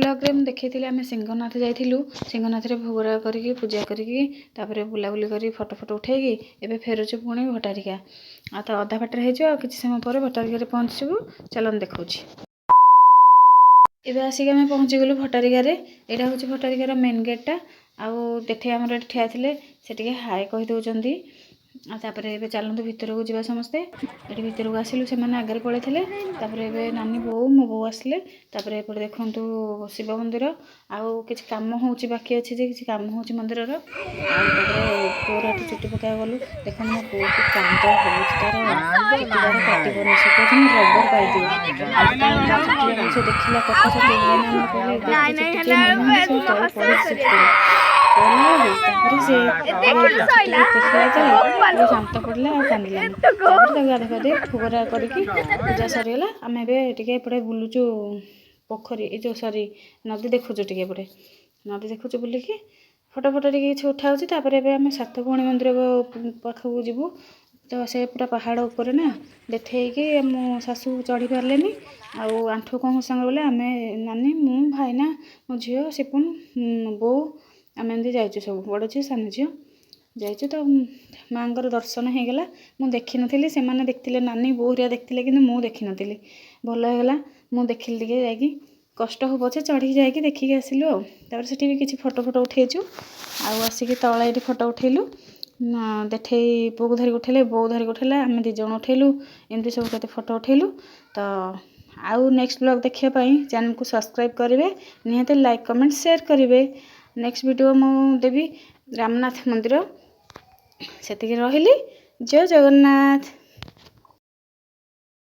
ବ୍ଲଗ୍ରେ ମୁଁ ଦେଖେଇଥିଲି ଆମେ ସିଂହନାଥ ଯାଇଥିଲୁ। ସିଂହନାଥରେ ଭୋଗରାଗ କରିକି ପୂଜା କରିକି ତାପରେ ବୁଲାବୁଲି କରି ଫଟୋ ଉଠେଇକି ଏବେ ଫେରୁଛୁ ପୁଣି ଭଟ୍ଟାରିକା। ଆଉ ତ ଅଧା ବାଟରେ ହେଇଛୁ, ଆଉ କିଛି ସମୟ ପରେ ଭଟ୍ଟାରିକାରେ ପହଞ୍ଚିଯିବୁ। ଚାଲନ୍ତୁ ଦେଖାଉଛି। ଏବେ ଆସିକି ଆମେ ପହଞ୍ଚିଗଲୁ ଭଟ୍ଟାରିକାରେ। ଏଇଟା ହେଉଛି ଭଟ୍ଟାରିକାର ମେନ୍ ଗେଟ୍ଟା। ଆଉ ଦେଖି ଆମର ଏଠି ଠିଆ ଥିଲେ ସେ ଟିକେ ହାଏ କହିଦେଉଛନ୍ତି। ଆଉ ତାପରେ ଏବେ ଚାଲନ୍ତୁ ଭିତରକୁ ଯିବା ସମସ୍ତେ। ଏଠି ଭିତରକୁ ଆସିଲୁ, ସେମାନେ ଆଗରେ ପଳେଇଥିଲେ। ତାପରେ ଏବେ ନାନୀ ବୋଉ ମୋ ବୋଉ ଆସିଲେ। ତାପରେ ଏପଟେ ଦେଖନ୍ତୁ ଶିବ ମନ୍ଦିର। ଆଉ କିଛି କାମ ହେଉଛି, ବାକି ଅଛି ଯେ କିଛି କାମ ହେଉଛି ମନ୍ଦିରର। ଆଉ ତାପରେ ପୁଅର ଏଠି ଚୁଟି ପକାଇବା ଗଲୁ। ଦେଖନ୍ତୁ ମୋ ପୁଅ କି କାନ୍ଦ ହେଉଛି, ତାର ଚୁଟି ତାର କାଟିବନି। ସେ କହୁଛି ମୁଁ ରବର ପାଇଦିଏ। ଆଉ ଯେତେବେଳେ ତା ଚୁଟି ସେ ଦେଖିଲା କଟା ଚୁଟି, ଭାଇନା ଆମକୁ କହିଲେ ଏବେ ଏତେ ଚୁଟି କିଏ ନେଉନାହାନ୍ତି, ସବୁ ତଳେ ପଡ଼ିଛି ଚୁଟିରେ ପଡ଼ିଲା ବେଳକୁ ତାପରେ ସେ ଦେଖିଲା ଯେତେବେଳେ ଶାନ୍ତ ପଡ଼ିଲା ଆଉ କାନ୍ଦିଲାନି। ତାପରେ ତାକୁ ଗାଧୋଇ ପାଧୋଇ ଭୋଗରାଗ କରିକି ପୂଜା ସରିଗଲା। ଆମେ ଏବେ ଟିକେ ଏପଟେ ବୁଲୁଛୁ ପୋଖରୀ, ଏ ଯେଉଁ ସରି ନଦୀ ଦେଖୁଛୁ। ଟିକେ ଏପଟେ ନଦୀ ଦେଖୁଛୁ ବୁଲିକି ଫଟୋ ଟିକେ କିଛି ଉଠା ହେଉଛି। ତାପରେ ଏବେ ଆମେ ସାତଭଉଣୀ ମନ୍ଦିର ପାଖକୁ ଯିବୁ। ତ ସେ ପୁରା ପାହାଡ଼ ଉପରେ ନା, ଦେଖେଇକି ମୋ ଶାଶୁ ଚଢ଼ି ପାରିଲେନି। ଆଉ ଆଣ୍ଠୁ କ'ଣ ସାଙ୍ଗରେ ଗଲେ, ଆମେ ନାନୀ ମୁଁ ଭାଇନା ମୋ ଝିଅ ସିପୁନ ବୋଉ ଆମେ ଏମିତି ଯାଇଛୁ, ସବୁ ବଡ଼ ଝିଅ ସାନ ଝିଅ ଯାଇଛୁ। ତ ମାଆଙ୍କର ଦର୍ଶନ ହେଇଗଲା। ମୁଁ ଦେଖିନଥିଲି, ସେମାନେ ଦେଖିଥିଲେ, ନାନୀ ବୋଉ ହେରିକା ଦେଖିଥିଲେ, କିନ୍ତୁ ମୁଁ ଦେଖିନଥିଲି। ଭଲ ହେଇଗଲା, ମୁଁ ଦେଖିଲି ଟିକେ ଯାଇକି। କଷ୍ଟ ହବ ପଛେ ଚଢ଼ିକି ଯାଇକି ଦେଖିକି ଆସିଲୁ ଆଉ। ତାପରେ ସେଠି ବି କିଛି ଫଟୋ ଉଠେଇଛୁ। ଆଉ ଆସିକି ତଳେ ଏଠି ଫଟୋ ଉଠେଇଲୁ। ଦେଖେଇ ପୁଅକୁ ଧରିକି ଉଠେଇଲେ, ବୋଉ ଧରିକି ଉଠେଇଲା, ଆମେ 2 ଜଣ ଉଠେଇଲୁ। ଏମିତି ସବୁ କେତେ ଫଟୋ ଉଠେଇଲୁ। ତ ଆଉ ନେକ୍ସଟ ବ୍ଲଗ୍ ଦେଖିବା ପାଇଁ ଚ୍ୟାନେଲକୁ ସବସ୍କ୍ରାଇବ୍ କରିବେ, ନିହାତି ଲାଇକ୍ କମେଣ୍ଟ ସେୟାର କରିବେ। ନେକ୍ସଟ ଭିଡ଼ିଓ ମୁଁ ଦେବି ରାମନାଥ ମନ୍ଦିର। ସେତିକି ରହିଲି। ଜୟ ଜଗନ୍ନାଥ।